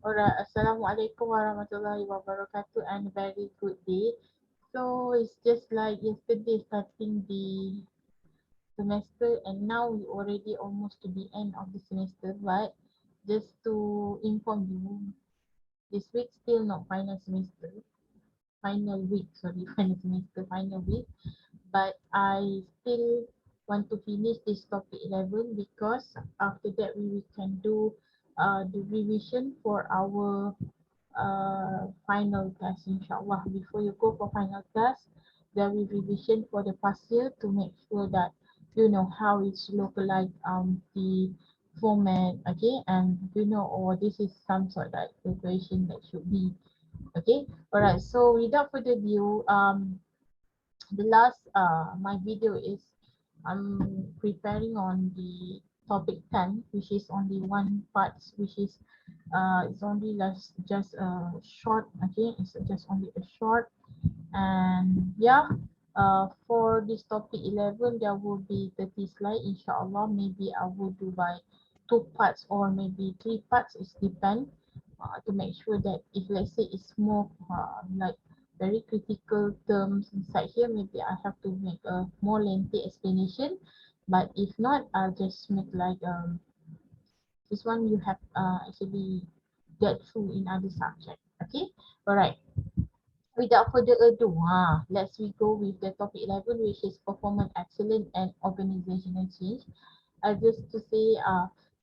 Alright, assalamualaikum warahmatullahi wabarakatuh and very good day. So it's just like yesterday starting the semester and now we already almost to the end of the semester, but just to inform you, this week still not final semester, final week, sorry, final semester, final week, but I still want to finish this topic 11 because after that we can do the revision for our final class, inshallah. Before you go for final class, there will be revision for the past year to make sure that you know how it's localized the format, okay, and you know, or this is some sort of preparation that should be okay. All right, so without further ado, the last my video is I'm preparing on the topic 10, which is only one part, which is it's only just a short, okay, it's just only a short. And yeah, for this topic 11 there will be 30 slide, inshallah. Maybe I will do by two parts or maybe three parts, it depends, to make sure that if let's say it's more like very critical terms inside here, maybe I have to make a more lengthy explanation. But if not, I'll just make like this one you have actually get through in other subject. Okay, all right. Without further ado, let's we go with the topic 11, which is performance excellence and organizational change. Just to say,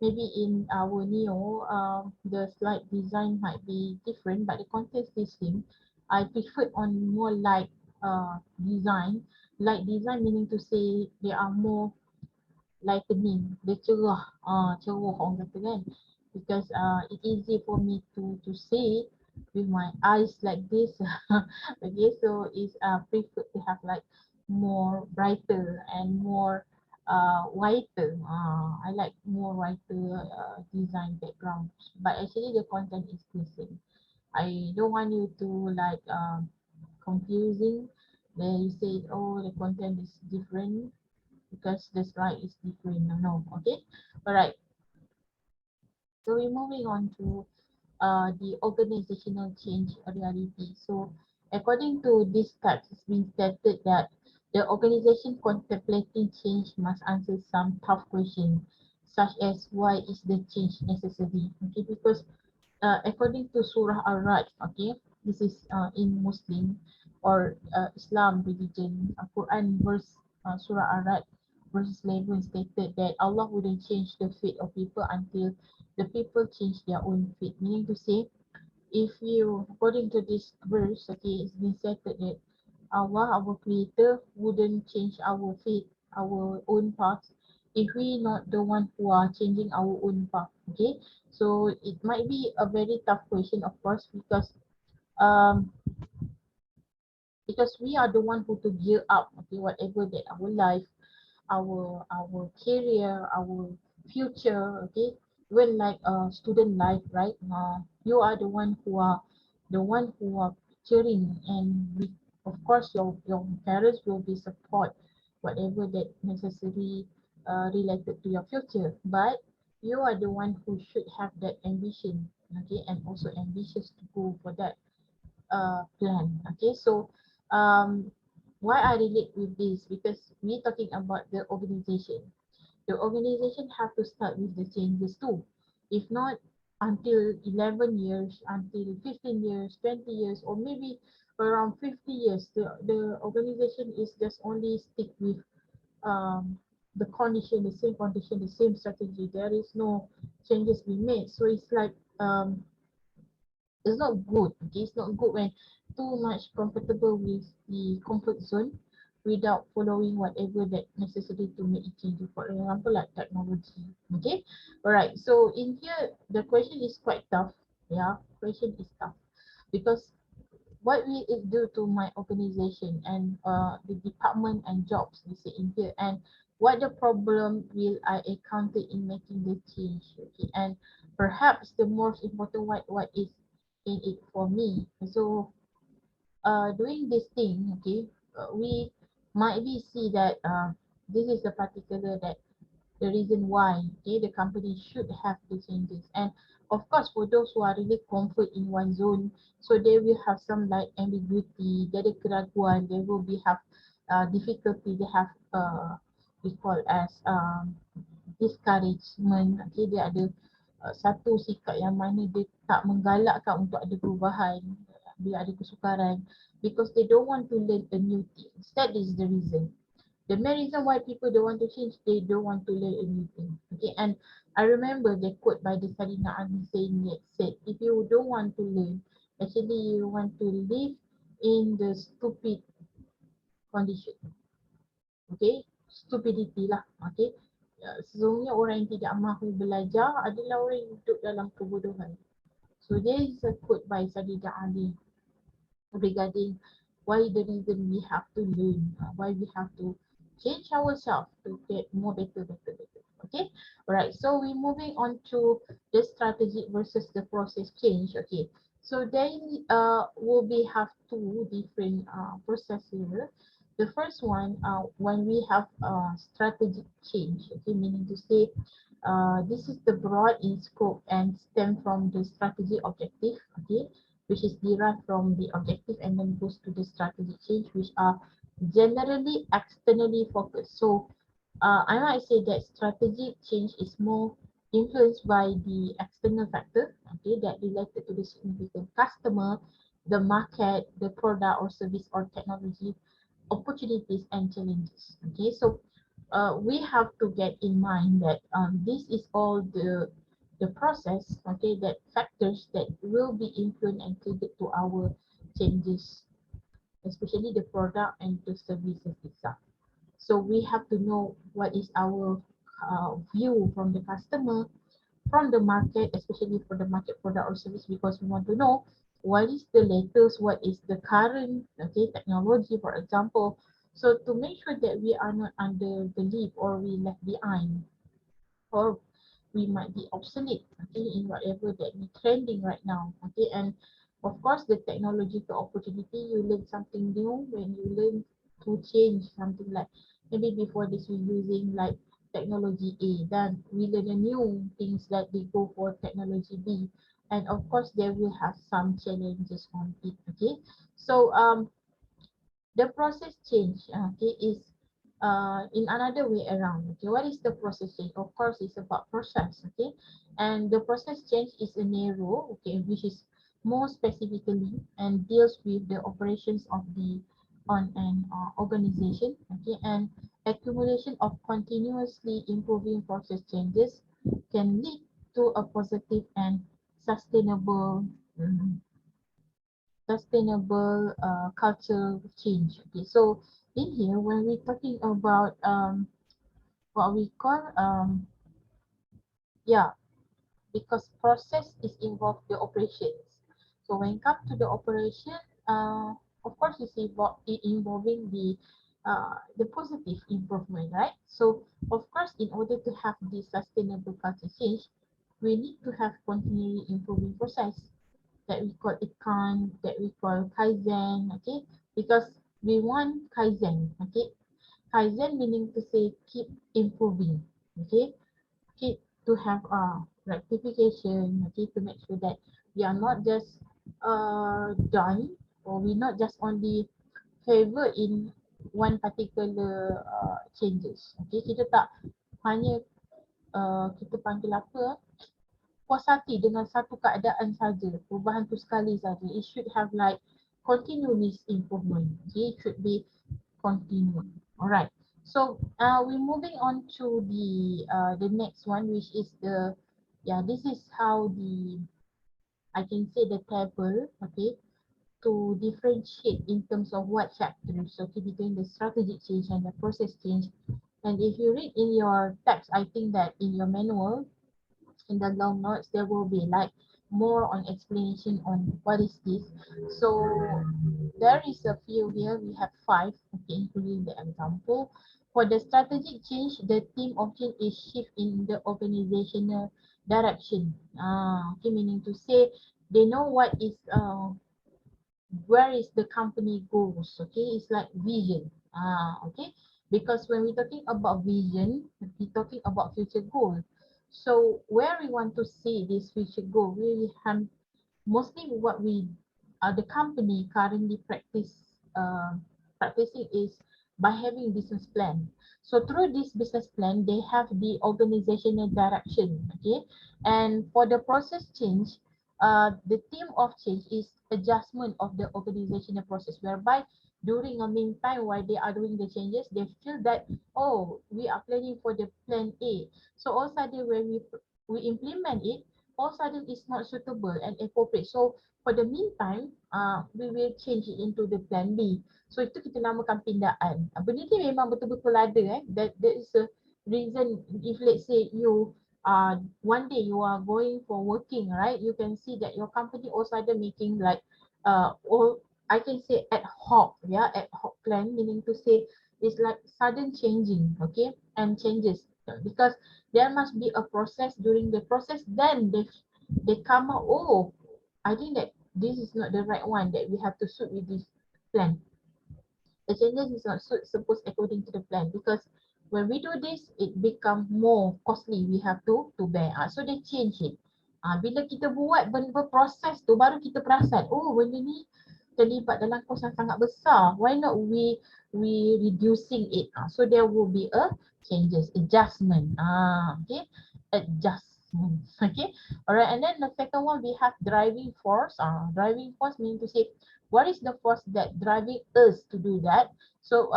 maybe in our Neo, the slide design might be different, but the content is the same. I prefer on more light design. Light design meaning to say they are more lightening, dia cerah, cerah orang kata kan. Because it easy for me to say with my eyes like this. Okay, so it's prefer to have like more brighter and more whiter. I like more whiter design background, but actually the content is the same. I don't want you to like confusing. Then you say, oh, the content is different because the slide is different. No, okay. All right. So we're moving on to the organizational change reality. So according to this text, it's been stated that the organization contemplating change must answer some tough questions, such as why is the change necessary? Okay, because according to Surah Al-Ra'd, okay, this is in Muslim or Islam religion, Quran verse Surah Al-Ra'd verse 11 stated that Allah wouldn't change the fate of people until the people change their own fate. Meaning to say, if you, according to this verse, okay, it's been stated that Allah, our creator, wouldn't change our fate, our own path, if we not the one who are changing our own path. Okay, so it might be a very tough question, of course, um because we are the one who to gear up, okay, whatever that our life, our career, our future, okay, when like student life, right? You are the one who are cheering, and we, of course, your parents will be support whatever that necessary related to your future. But you are the one who should have that ambition, okay, and also ambitious to go for that plan. Okay, so why I relate with this, because we talking about the organization. The organization have to start with the changes too. If not, until 11 years, until 15 years, 20 years, or maybe around 50 years, the organization is just only stick with um, the condition, the same condition, the same strategy. There is no changes being made. So it's like it's not good. Okay, it's not good when too much comfortable with the comfort zone without following whatever that necessary to make a change. For example, like technology. Okay, all right. So in here, the question is quite tough. Yeah, question is tough because what will it do to my organization and the department and jobs you see in here, and what the problem will I encounter in making the change, okay, and perhaps the most important, what is in it for me. So doing this thing, okay, we might be see that this is the particular that the reason why, okay, the company should have the changes, and Of course, for those who are really comfort in one zone, so they will have some like ambiguity, dia ada keraguan, they will be have difficulty, they have we call as discouragement. Okay, dia ada satu sikap yang mana dia tak menggalakkan untuk ada perubahan, dia ada kesukaran because they don't want to learn a new things. That is the reason. The main reason why people don't want to change, they don't want to learn a new thing. Okay, and I remember the quote by the Salina Ali saying it said, if you don't want to learn, actually you want to live in the stupid condition. Okay, stupidity lah. Okay, sesungguhnya orang yang tidak mahu belajar adalah orang yang hidup dalam kebodohan. So there is a quote by Salina Ali regarding why the reason we have to learn, why we have to change ourselves to get more better. Okay, alright. So we're moving on to the strategy versus the process change. Okay, so then will be have two different process here. The first one, when we have strategic change, okay, meaning to say, this is the broad in scope and stem from the strategy objective. Okay, which is derived from the objective and then goes to the strategic change, which are generally externally focused. So I might say that strategic change is more influenced by the external factor, okay, that related to the significant customer, the market, the product or service or technology, opportunities and challenges. Okay, so we have to get in mind that this is all the process, okay, that factors that will be influenced and triggered to our changes, especially the product and the services itself. So we have to know what is our view from the customer, from the market, especially for the market product or service, because we want to know what is the latest, what is the current, okay, technology, for example. So to make sure that we are not under the leap or we left behind, or we might be obsolete, okay, in whatever that we trending right now, okay. And of course the technological opportunity, you learn something new when you learn to change something, like maybe before this we using like technology A, then we learn a new things that they go for technology B, and of course there will have some challenges on it. Okay, so the process change, okay, is in another way around. Okay, what is the process change? Of course, it's about process. Okay, and the process change is a narrow, okay, which is more specifically and deals with the operations of the on an organization. Okay, and accumulation of continuously improving process changes can lead to a positive and sustainable cultural change. Okay, so in here, when we're talking about what we call yeah, because process is involved the operations. So when it comes to the operation, of course it's involving the positive improvement, right? So of course, in order to have the sustainable culture change, we need to have continually improving process that we call ikan, that we call kaizen, okay? Because we want kaizen, okay? Kaizen meaning to say keep improving, okay? Keep to have rectification, okay? To make sure that we are not just done, or we not just only favor in one particular changes, okay? Kita tak hanya kita panggil apa, puas hati dengan satu keadaan saja, perubahan tu sekali saja. It should have like continuous improvement. Okay, it should be continuing. Alright. So we're moving on to the next one, which is this is how I can say the table, okay, to differentiate in terms of what factors, okay, between the strategic change and the process change. And if you read in your text, I think that in your manual, in the long notes, there will be like more on explanation on what is this. So there is a few here. We have 5, okay, including the example. For the strategic change, the theme of change is shift in the organizational direction. Okay, meaning to say they know what is where is the company goes. Okay, it's like vision. Okay, because when we're talking about vision, we're talking about future goal. So where we want to see this future go, we have mostly what we the company currently practicing is by having business plan. So through this business plan, they have the organizational direction. Okay, and for the process change, the theme of change is adjustment of the organizational process, whereby during a meantime while they are doing the changes, they feel that, oh, we are planning for the plan A. So all of a sudden when we implement it, all of a sudden it's not suitable and appropriate. So for the meantime, we will change it into the plan B. So itu kita namakan pindaan. Benda ni memang betul-betul ada that is a reason. If let's say you one day you are going for working, right? You can see that your company also ada making like all I can say ad hoc, yeah, ad hoc plan, meaning to say it's like sudden changing, okay, and changes because there must be a process. During the process, then they come out, oh, I think that this is not the right one, that we have to suit with this plan. The changes is not supposed according to the plan, because when we do this, it become more costly. We have to bear. So they change it. Bila kita buat benda proses tu, baru kita perasan, oh, benda ni terlibat dalam kos yang sangat besar. Why not we reducing it? So there will be a changes, adjustment. Okay, adjustment. Okay, alright. And then the second one, we have driving force. Driving force meaning to say, what is the force that driving us to do that? So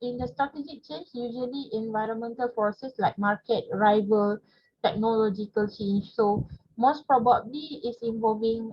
in the strategic change, usually environmental forces like market, rival, technological change. So most probably is involving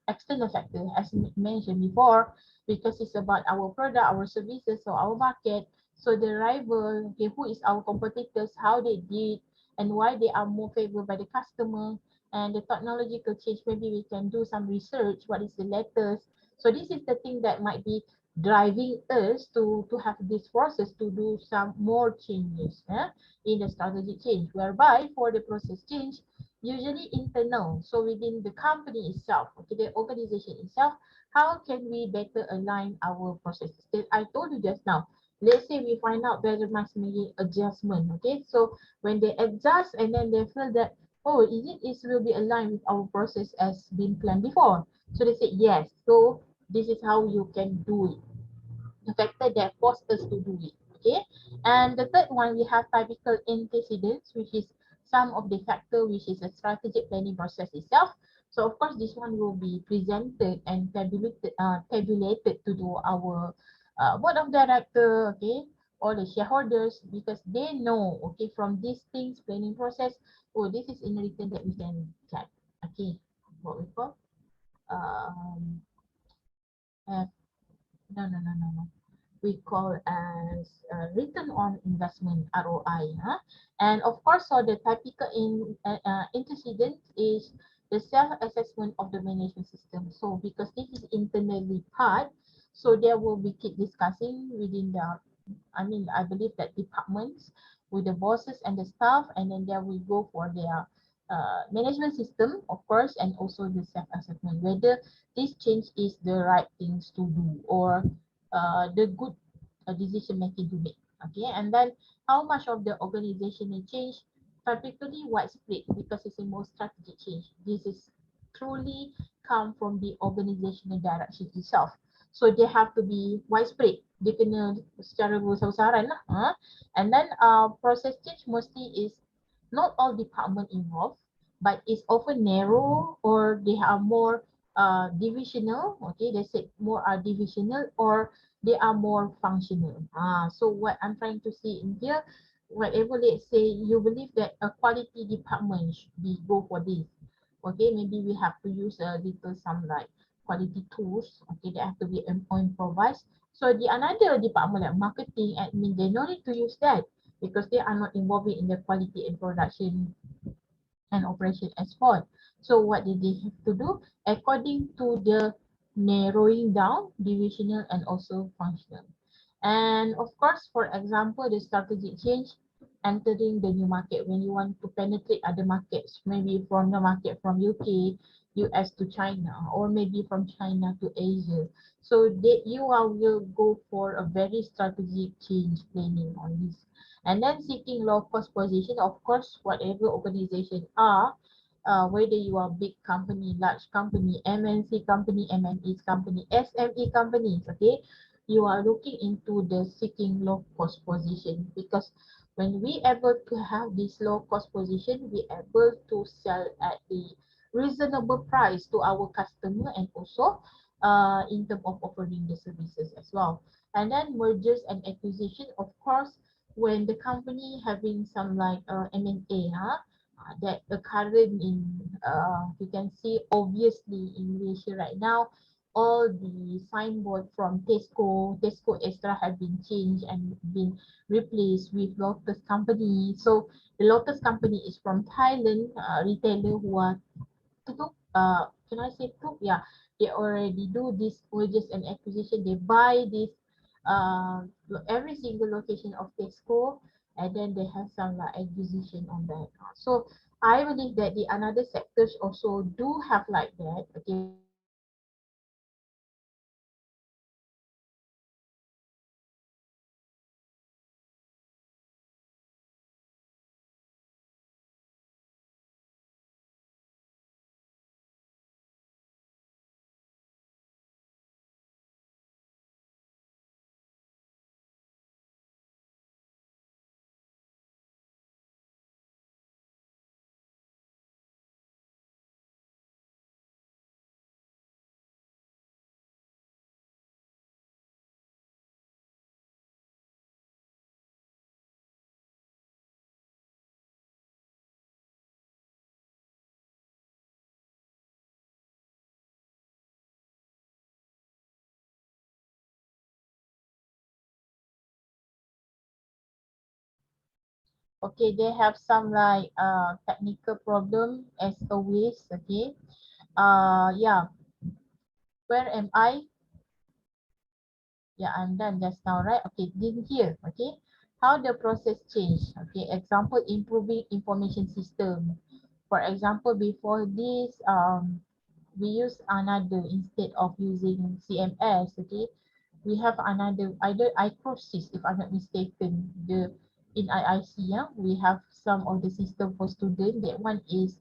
external factor, as mentioned before, because it's about our product, our services, so our market. So the rival, okay, who is our competitors, how they did, and why they are more favored by the customer. And the technological change, maybe we can do some research, what is the latest. So this is the thing that might be driving us to have this process to do some more changes in the strategy change, whereby for the process change, usually internal, so within the company itself, okay, the organization itself, how can we better align our processes? I told you just now, let's say we find out there must be adjustment, okay, so when they adjust and then they feel that, oh, is it will be aligned with our process as been planned before, so they say yes, so this is how you can do it, the factor that forced us to do it. Okay, and the third one, we have typical antecedents, which is some of the factor which is a strategic planning process itself. So of course this one will be presented and tabulated to do our board of director, okay, or the shareholders, because they know, okay, from these things planning process, oh, this is in written that we can check, okay, what we call um uh, no, we call as return on investment, ROI. And of course, so the typical antecedent is the self-assessment of the management system. So because this is internally part, so there will be keep discussing within the, I believe that departments with the bosses and the staff, and then there will go for their management system, of course, and also the self-assessment, whether this change is the right things to do, or the good decision making to make. Okay, and then how much of the organizational change, particularly widespread, because it's a more strategic change. This is truly come from the organizational direction itself. So they have to be widespread. Dia kena secara besar-besaran lah. And then process change mostly is not all department involved, but it's often narrow, or they are more divisional. Okay, they say more are divisional, or they are more functional. So what I'm trying to see in here, whatever, let's say you believe that a quality department should be go for this. Okay, maybe we have to use a little some like quality tools. Okay, they have to be improvised. So the another department like marketing, admin, they no need to use that because they are not involved in the quality and production and operation as well. So what did they have to do? According to the narrowing down, divisional and also functional. And of course, for example, the strategic change, entering the new market, when you want to penetrate other markets, maybe from the market from UK, US to China, or maybe from China to Asia. So you are will go for a very strategic change planning on this. And then seeking low cost position, of course, whatever organization are, whether you are big company, large company, MNC company, MNEs company, SME companies, okay, you are looking into the seeking low cost position, because when we able to have this low cost position, we able to sell at the reasonable price to our customer, and also in terms of offering the services as well. And then mergers and acquisition, of course, when the company having some like M&A, that the current in you can see obviously in Malaysia right now, all the signboard from Tesco Extra have been changed and been replaced with Lotus Company. So the Lotus Company is from Thailand, retailer who are Tuk, can I say Tuk? Yeah, they already do this mergers and acquisition. They buy this every single location of Tesco, and then they have some like acquisition on that. So I believe that the another sectors also do have like that. Okay, where they are okay, they have some like technical problem as always. Okay, yeah, where am I? Yeah, I'm done just now, right? Okay, in here, okay, how the process change. Okay, example, improving information system. For example, before this, we use another instead of using CMS. Okay, we have another either iCrossys, if I'm not mistaken. The in IIC, yeah, we have some of the system for student. That one is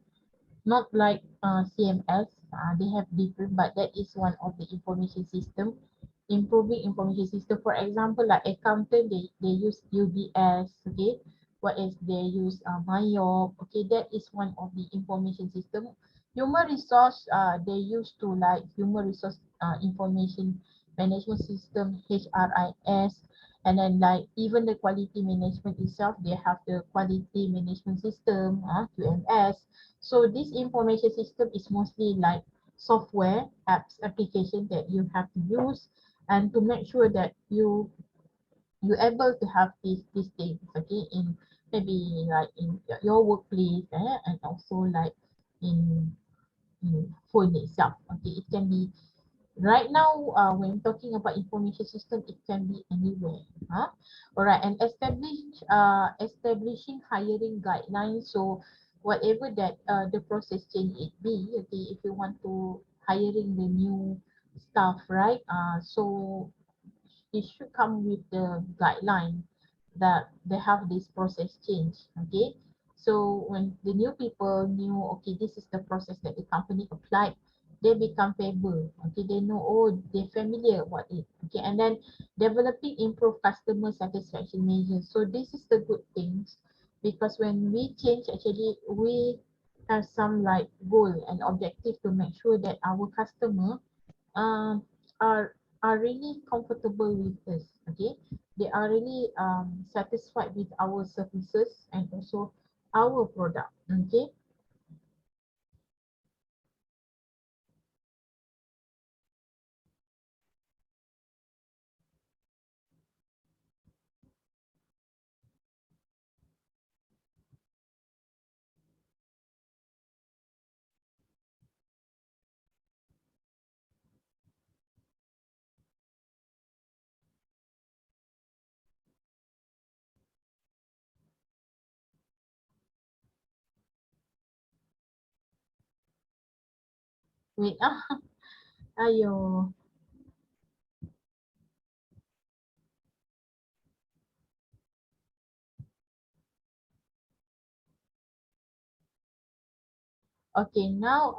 not like CMS, they have different, but that is one of the information system, improving information system. For example, like accountant, they use UBS, okay. What else they use? Mayop, okay. That is one of the information system. Human resource, they used to like human resource information management system, HRIS, and then like even the quality management itself, they have the quality management system, QMS. So this information system is mostly like software, apps, application that you have to use, and to make sure that you able to have these things, okay, in maybe like in your workplace, and also like in phone itself. Okay, it can be right now, when talking about information system, it can be anywhere. Huh? All right, and establishing hiring guidelines. So whatever that the process change it be, okay, if you want to hiring the new staff, right? So it should come with the guideline that they have this process change. Okay, so when the new people knew, okay, this is the process that the company applied, they become able. Okay, they know, oh, they're familiar what it. Okay, and then developing improve customer satisfaction measures. So this is the good things, because when we change, actually we have some like goal and objective to make sure that our customer um are are really comfortable with us. Okay, they are really satisfied with our services and also our product. Okay, Wait, ayo. Okay, now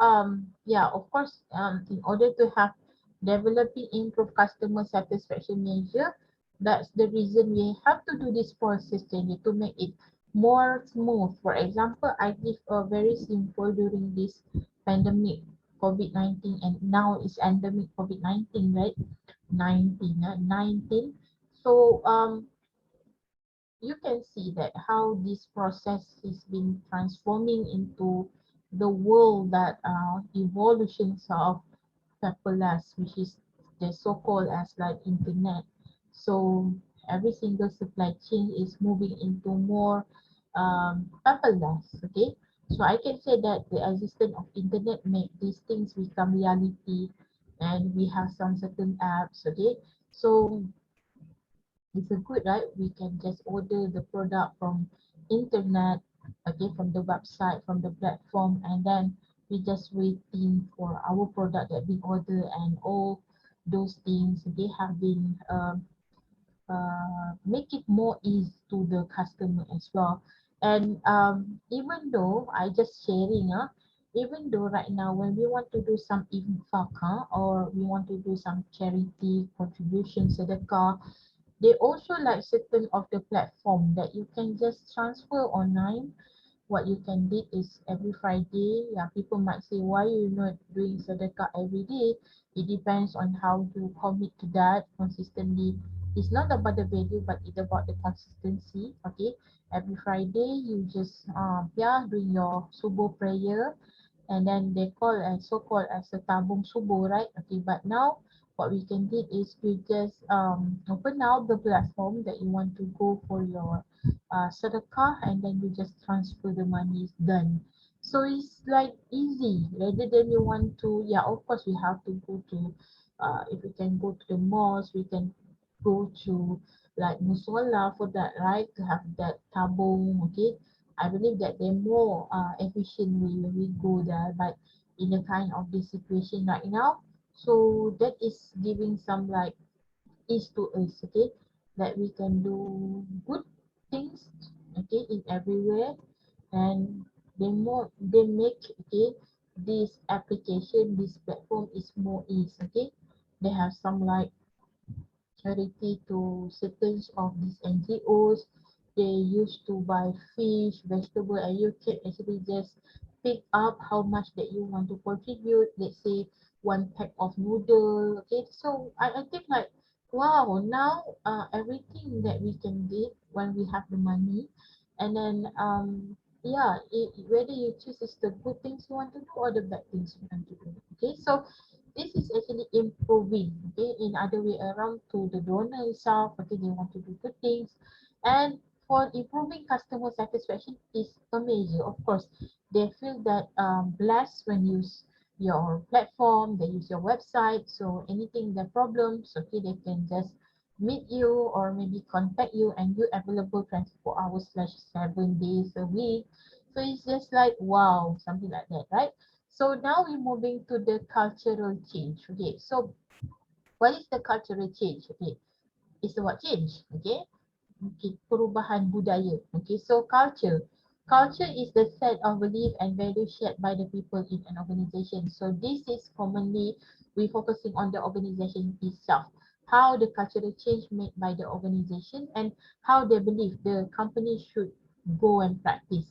yeah, of course, in order to have developing improve customer satisfaction measure, that's the reason we have to do this process change to make it more smooth. For example, I give a very simple during this pandemic COVID-19, and now it's endemic COVID-19, right? 19. So you can see that how this process is been transforming into the world that evolutions of paperless, which is the so-called as like internet. So every single supply chain is moving into more paperless. Okay, so I can say that the existence of internet make these things become reality, and we have some certain apps. Okay, so it's a good, right? We can just order the product from internet, okay, from the website, from the platform, and then we just waiting for our product that we order, and all those things they have been make it more easy to the customer as well. And even though I just sharing, even though right now when we want to do some infak, or we want to do some charity contribution sedekah, they also like certain of the platform that you can just transfer online. What you can do is every Friday, yeah, people might say, why you not doing sedekah every day? It depends on how you commit to that consistently. It's not about the value, but it's about the consistency. Okay, every Friday you just yeah, doing your subuh prayer, and then they call as so-called as a tabung subuh, right? Okay, but now what we can do is we just open now the platform that you want to go for your sedekah, and then you just transfer the money, is done. So it's like easy rather than you want to, yeah, of course we have to go to if we can go to the mosque, we can go to like musola for that, right, to have that tabung. Okay, I believe that they're more efficient way when we go there, but in the kind of this situation right now, so that is giving some like ease to us, okay, that we can do good things, okay, in everywhere, and they make, okay, this application, this platform is more ease, okay. They have some like charity to certain of these NGOs. They used to buy fish, vegetable, and you can actually just pick up how much that you want to contribute. Let's say one pack of noodle. Okay, so I think like wow, now everything that we can get when we have the money, and then yeah, whether you choose is the good things you want to do or the bad things you want to do. Okay, so this is actually improving, okay, in other way around to the donor itself, okay, they want to do good things. And for improving customer satisfaction is a measure, of course. They feel that blessed when use your platform, they use your website, so anything the problems, okay, they can just meet you or maybe contact you, and you available 24 hours slash 7 days a week. So it's just like wow, something like that, right? So now we're moving to the cultural change. Okay, so what is the cultural change? Okay, it's about change. Okay, okay, perubahan budaya. Okay, so culture. Culture is the set of belief and values shared by the people in an organization. So this is commonly we focusing on the organization itself. How the cultural change made by the organization, and how they believe the company should go and practice.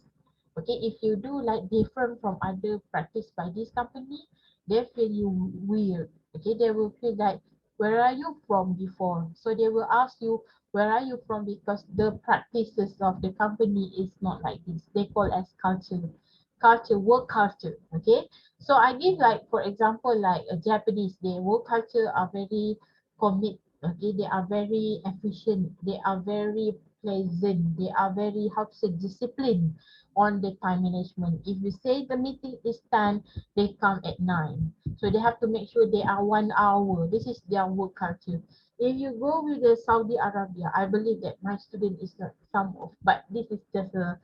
Okay, if you do like different from other practice by this company, they feel you weird. Okay, they will feel like where are you from before? So they will ask you where are you from, because the practices of the company is not like this. They call as culture, work culture. Okay, so I give like for example like a Japanese, their work culture are very commit. Okay, they are very efficient. They are very pleasant. They are very how to say disciplined on the time management. If you say the meeting is 10, they come at 9. So they have to make sure they are 1 hour. This is their work culture. If you go with the Saudi Arabia, I believe that my student is not some of, but this is just a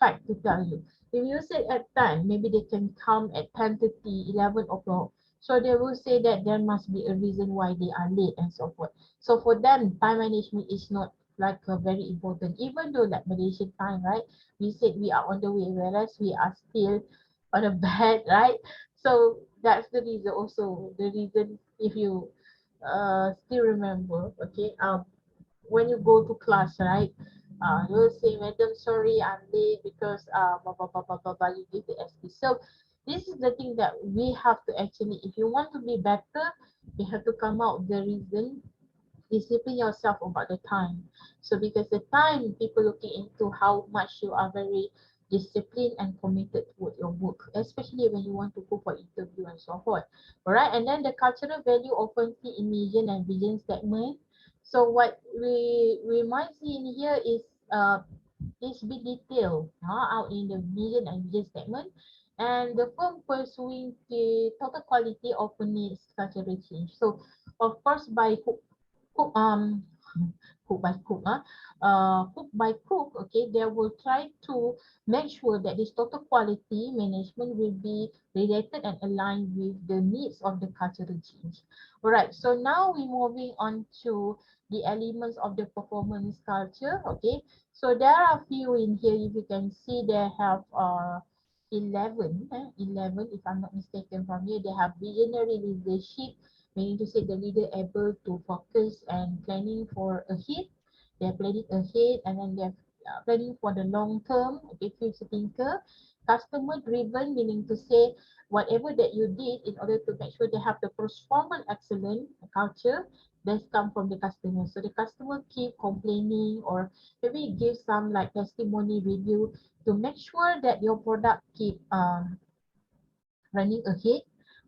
fact to tell you. If you say at 10, maybe they can come at 10:30, 11 o'clock. So they will say that there must be a reason why they are late and so forth. So for them, time management is not like very important. Even though like Malaysian time, right? We said we are on the way, whereas we are still on a bed, right? So that's the reason also. The reason, if you still remember, okay, when you go to class, right? You'll say, Madam, sorry, I'm late because blah, blah, blah, blah, blah, blah, you give the excuse. So this is the thing that we have to actually, if you want to be better, you have to come out with the reason, discipline yourself about the time. So because the time, people looking into how much you are very disciplined and committed toward your work, especially when you want to go for interview and so forth. All right, and then the cultural value often see in mission and vision statement. So what we might see in here is be detailed out in the vision and vision statement, and the firm pursuing the total quality often needs cultural change. So of course by cook cook by cook cook by cook, okay, they will try to make sure that this total quality management will be related and aligned with the needs of the cultural change. All right, so now we're moving on to the elements of the performance culture. Okay, so there are a few in here. If you can see, they have 11 if I'm not mistaken. From here they have visionary leadership, meaning to say the leader able to focus and planning for ahead. They're planning ahead, and then they're planning for the long term. Okay, future thinker. Customer driven, meaning to say whatever that you did in order to make sure they have the performance excellent culture that's come from the customer. So the customer keep complaining, or maybe give some like testimony review to make sure that your product keep running ahead.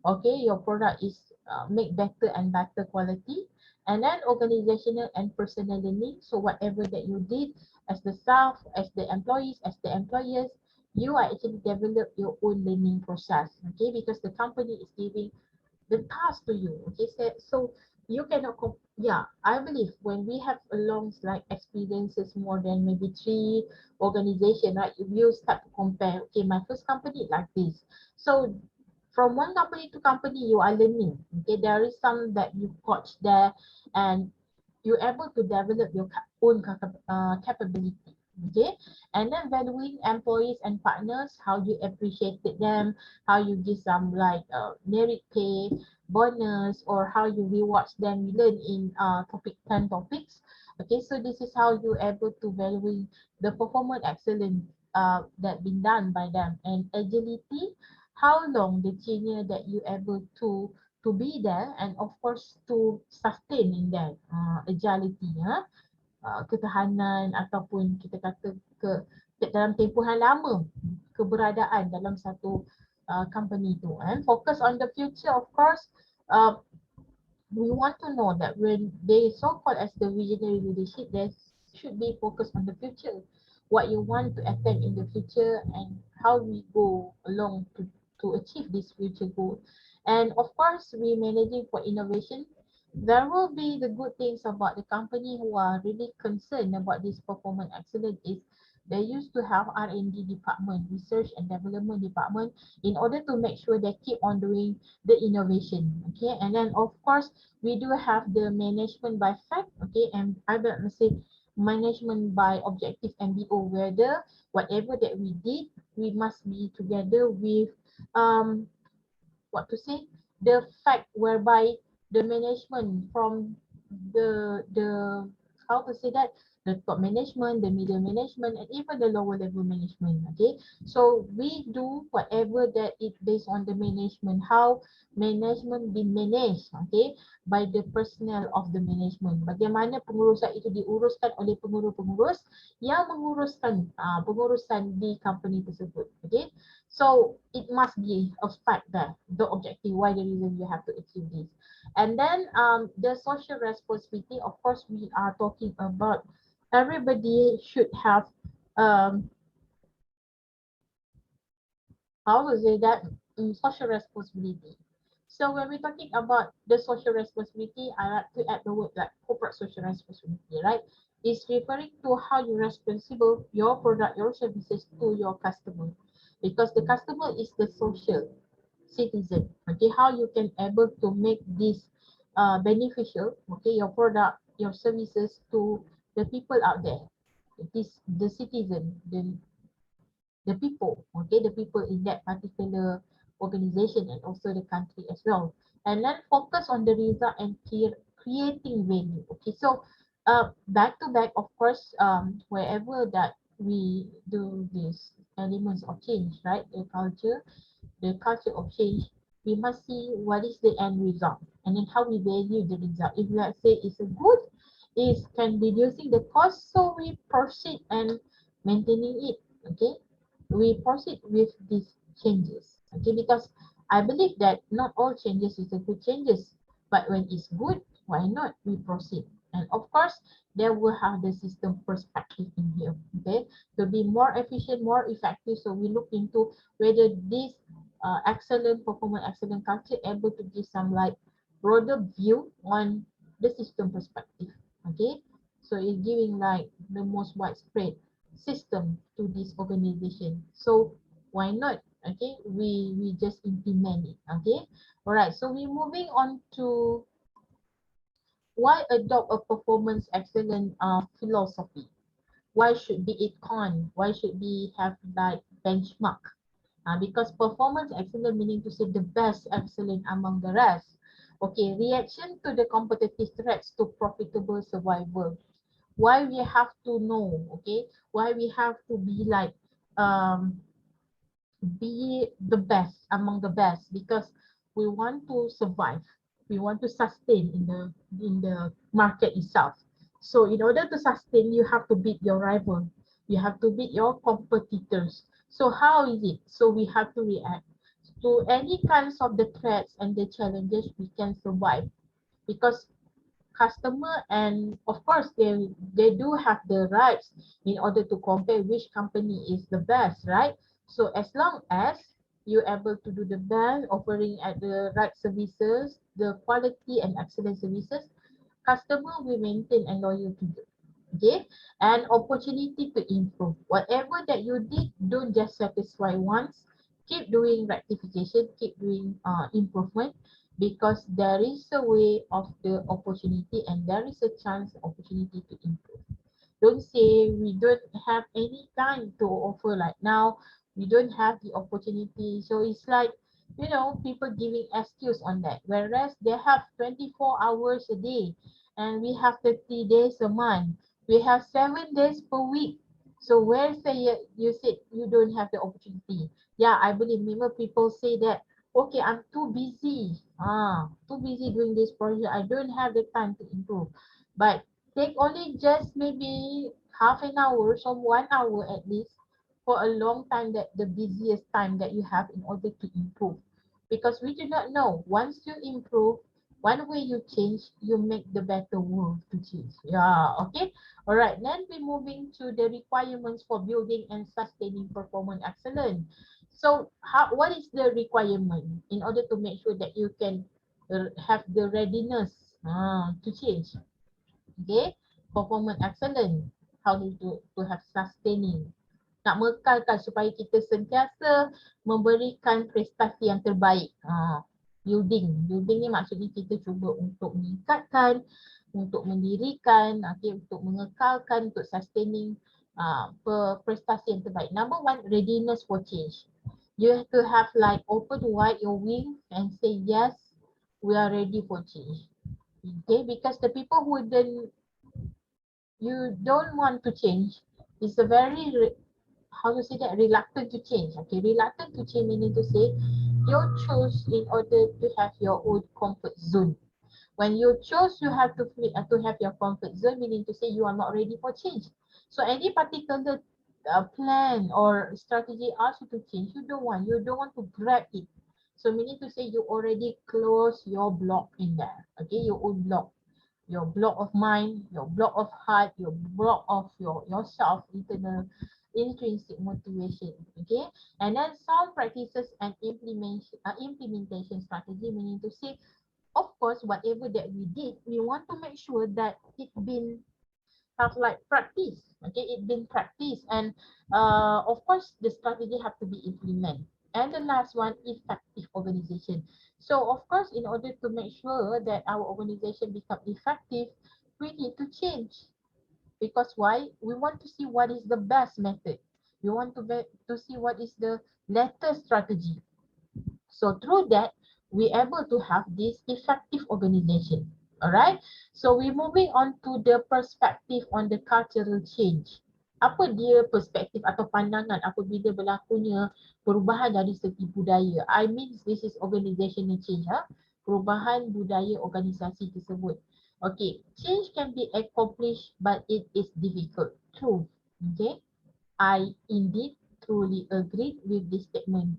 Okay, your product is make better and better quality. And then organizational and personal learning. So whatever that you did as the staff, as the employees, as the employers, you are actually develop your own learning process. Okay, because the company is giving the task to you. Okay, so you cannot yeah, I believe when we have a long like experiences more than maybe 3 organization, right, if you start to compare, okay, my first company like this, so from one company to company you are learning. Okay, there is some that you coach there, and you're able to develop your own capability. Okay, and then valuing employees and partners, how you appreciated them, how you give some like merit pay, bonus, or how you reward them. You learn in topic 10 topics. Okay, so this is how you able to valuing the performance excellence that been done by them. And agility, how long the tenure that you able to be there, and of course to sustain in that agility, ketahanan, ataupun kita kata dalam tempoh yang lama keberadaan dalam satu company tu. And focus on the future, of course. uh, we want to know that when they so called as the visionary leadership, there should be focus on the future, what you want to attain in the future, and how we go along to achieve this future goal. And of course, we managing for innovation. There will be the good things about the company who are really concerned about this performance excellence is they used to have R&D department, research and development department, in order to make sure they keep on doing the innovation. Okay, and then of course we do have the management by fact. Okay, and I would say management by objective, MBO, where the whatever that we did, we must be together with what to say, the fact whereby the management from the how to say that, the top management, the middle management, and even the lower level management. Okay, so we do whatever that it based on the management, how management been managed, okay, by the personnel of the management. Bagaimana pengurusan itu diuruskan oleh pengurus-pengurus yang menguruskan pengurusan di company tersebut. Okay, so it must be a fact that the objective, why the reason you have to achieve this. And then the social responsibility, of course, we are talking about everybody should have how to say that, social responsibility. So when we're talking about the social responsibility, I like to add the word like corporate social responsibility, right? It's referring to how you're responsible your product, your services to your customer, because the customer is the social. citizen. Okay, how you can able to make this beneficial, okay, your product, your services to the people out there. This the citizen, the people, okay, the people in that particular organization and also the country as well. And then focus on the result and creating value. Okay, so back to back, of course, wherever that we do these elements of change, right? The culture of change, we must see what is the end result and then how we value the result. If let's say it's a good, is can reducing the cost, so we proceed and maintaining it. Okay, we proceed with these changes. Okay, because I believe that not all changes is a good changes, but when it's good, why not we proceed? And of course, there will have the system perspective in here. Okay, to be more efficient, more effective. So we look into whether this excellent performance, excellent culture able to give some like broader view on the system perspective. Okay, so it's giving like the most widespread system to this organization. So why not? Okay, we just implement it. Okay, all right. So we're moving on to why adopt a performance excellent philosophy. Why should be it con? Why should we have like benchmark? Because performance excellent meaning to say the best excellent among the rest. Okay, reaction to the competitive threats to profitable survival. Why we have to know, okay? Why we have to be like um be the best among the best, because we want to survive, we want to sustain in the market itself. So in order to sustain, you have to beat your rival, you have to beat your competitors. So how is it? So we have to react to any kinds of the threats and the challenges we can survive, because customer and of course they do have the rights in order to compare which company is the best, right? So as long as you're able to do the best, offering at the right services, the quality and excellent services, customer will maintain and loyal to you. Okay, and opportunity to improve whatever that you did. Don't just satisfy once, keep doing rectification, keep doing improvement, because there is a way of the opportunity and there is a chance opportunity to improve. Don't say we don't have any time to offer, like now we don't have the opportunity. So it's like, people giving excuse on that, whereas they have 24 hours a day and we have 30 days a month, we have 7 days per week. So where say you said you don't have the opportunity? Yeah, I believe many people say that, okay, I'm too busy, too busy doing this project, I don't have the time to improve. But take only just maybe half an hour, so 1 hour at least, for a long time, that the busiest time that you have in order to improve. Because we do not know, once you improve, one way you change, you make the better world to change. Yeah, okay. All right, then we're moving to the requirements for building and sustaining performance excellence. So what is the requirement in order to make sure that you can have the readiness to change? Okay, performance excellent. How to have sustaining. Nak mekalkan supaya kita sentiasa memberikan prestasi yang terbaik. Building ni maksudnya kita cuba untuk meningkatkan, untuk mendirikan, okay, untuk mengekalkan, untuk sustaining prestasi yang terbaik. Number one, readiness for change. You have to have like open wide your wing and say yes, we are ready for change. Okay, because the people who you don't want to change is a very how to say that, reluctant to change. Okay, reluctant to change meaning to say you choose in order to have your own comfort zone. When you choose, you have to have your comfort zone, meaning to say you are not ready for change. So any particular plan or strategy asks you to change, you don't want to grab it. So meaning to say you already close your block in there. Okay, your own block, your block of mind, your block of heart, your block of yourself, internal intrinsic motivation. Okay, and then sound practices and implementation strategy, meaning to say, of course, whatever that we did, we want to make sure that it been have like practice. Okay, it been practiced, and of course the strategy have to be implemented. And the last one, effective organization. So of course, in order to make sure that our organization become effective, we need to change. Because why? We want to see what is the best method. We want to see what is the latest strategy. So through that, we're able to have this effective organization. Alright? So we're moving on to the perspective on the cultural change. Apa dia perspektif atau pandangan apabila berlakunya perubahan dari segi budaya? I mean this is organizational change. Perubahan budaya organisasi tersebut. Okay, change can be accomplished but it is difficult. True. Okay, I indeed truly agree with this statement.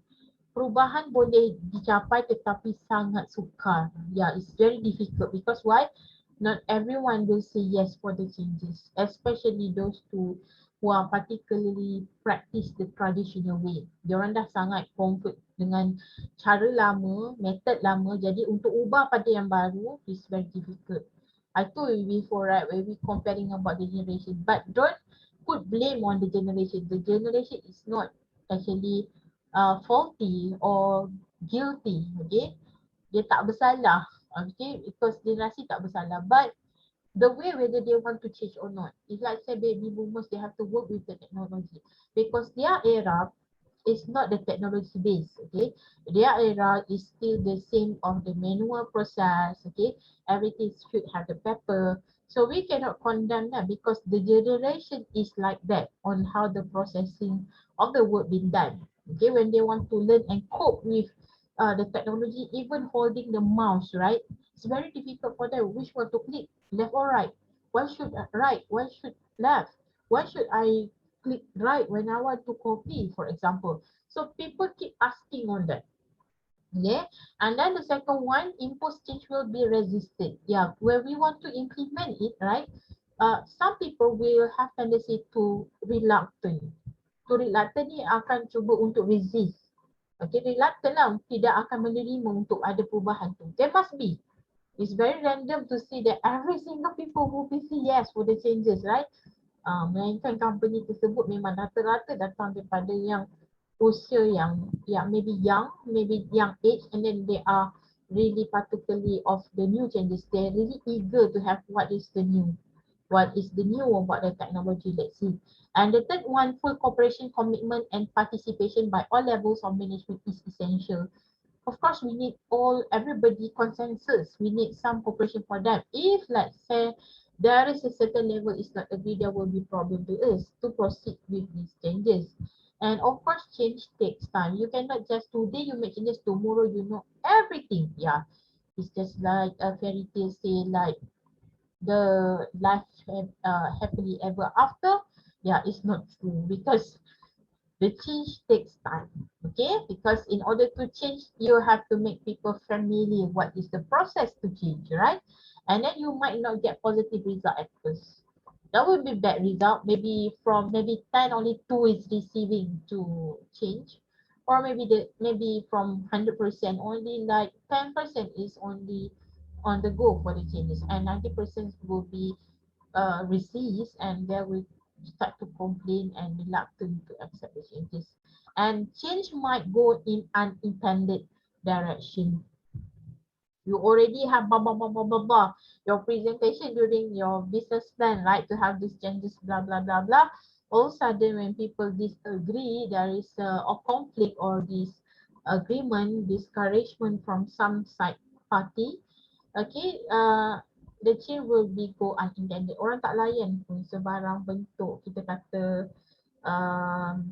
Perubahan boleh dicapai tetapi sangat sukar. Yeah, it's very difficult because why? Not everyone will say yes for the changes, especially those who are particularly practice the traditional way. Diorang dah sangat comfort dengan cara lama, method lama. Jadi untuk ubah pada yang baru is very difficult. I told you before, right, when we comparing about the generation, but don't put blame on the generation. The generation is not actually faulty or guilty, okay? Dia tak bersalah, okay? Because generasi tak bersalah. But the way whether they want to change or not, if like say baby boomers, they have to work with the technology because their era is not the technology base, okay? Their era is still the same of the manual process, okay? Everything should have the paper. So we cannot condemn that because the generation is like that on how the processing of the work been done. Okay, when they want to learn and cope with the technology, even holding the mouse, right? It's very difficult for them. Which one to click, left or right? Why should right? Why should left? Why should I click right when I want to copy, for example? So people keep asking on that. Yeah, and then the second one, imposed change will be resisted. Yeah, where we want to implement it, right? Some people will have tendency to reluctant. To reluctant ni akan cuba untuk resist. Okay, reluctant lah, tidak akan menerima untuk ada perubahan tu. There must be. It's very random to see that every single people will be say yes for the changes, right? Melainkan company tersebut memang rata-rata datang daripada yang usia yang maybe young age, and then they are really particularly of the new changes. They're really eager to have what is the new about the technology, let's see. And the third one, full cooperation, commitment and participation by all levels of management is essential. Of course, we need everybody consensus. We need some cooperation for that. If let's say there is a certain level is not agreed, there will be problem to us to proceed with these changes. And of course, change takes time. You cannot just today you make changes, tomorrow you know everything. Yeah, it's just like a fairy tale say like the life happily ever after. Yeah, it's not true because the change takes time, okay? Because in order to change, you have to make people familiar what is the process to change, right? And then you might not get positive result at first. That would be bad result. Maybe from maybe 10, only 2 is receiving to change. Or maybe from 100%, only like 10% is only on the go for the changes, and 90% will be resist, and they will start to complain and reluctant to accept the changes. And change might go in unintended direction. You already have blah, blah, blah, blah, blah, blah. Your presentation during your business plan, right? To have these changes, blah, blah, blah, blah. All of a sudden, when people disagree, there is a conflict or disagreement, discouragement from some side party. Okay, the change will be go unintended. Orang tak layan pun sebarang bentuk kita kata um,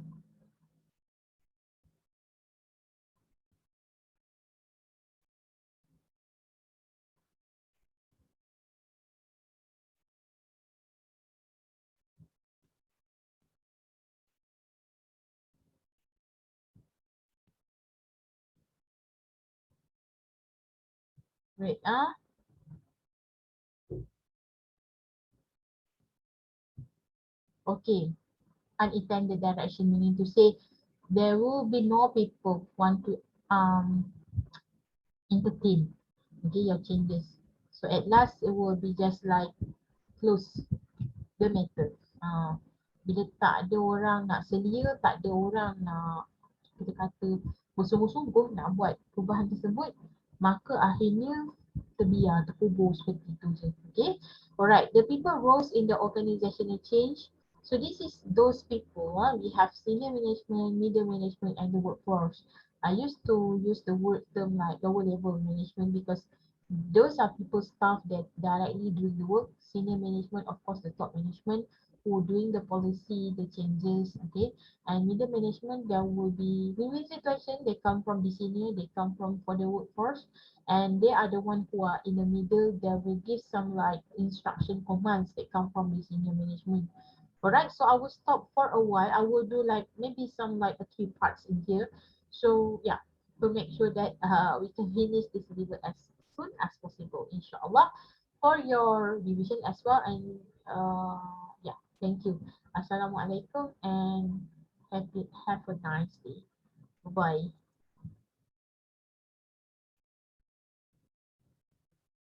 wait okay, unintended direction meaning to say there will be no people want to entertain okay your changes. So at last it will be just like close the matter. Bila tak ada orang nak selia, tak ada orang nak kita kata bersungguh-sungguh nak buat perubahan tersebut, maka akhirnya terbiar, terkubur seperti itu je. Okay. Alright, the people roles in the organizational change. So this is those people. We have senior management, middle management, and the workforce. I used to use the word term like lower level management because those are people staff that directly doing the work. Senior management, of course, the top management who doing the policy, the changes, okay. And middle management, there will be win-win situation. They come from the senior, they come from for the workforce, and they are the one who are in the middle. They will give some like instruction commands that come from the senior management. Alright, so I will stop for a while. I will do like maybe some like a few parts in here. So yeah, to make sure that we can finish this video as soon as possible, inshallah, for your revision as well. And yeah, thank you. Assalamualaikum and have a nice day. Bye.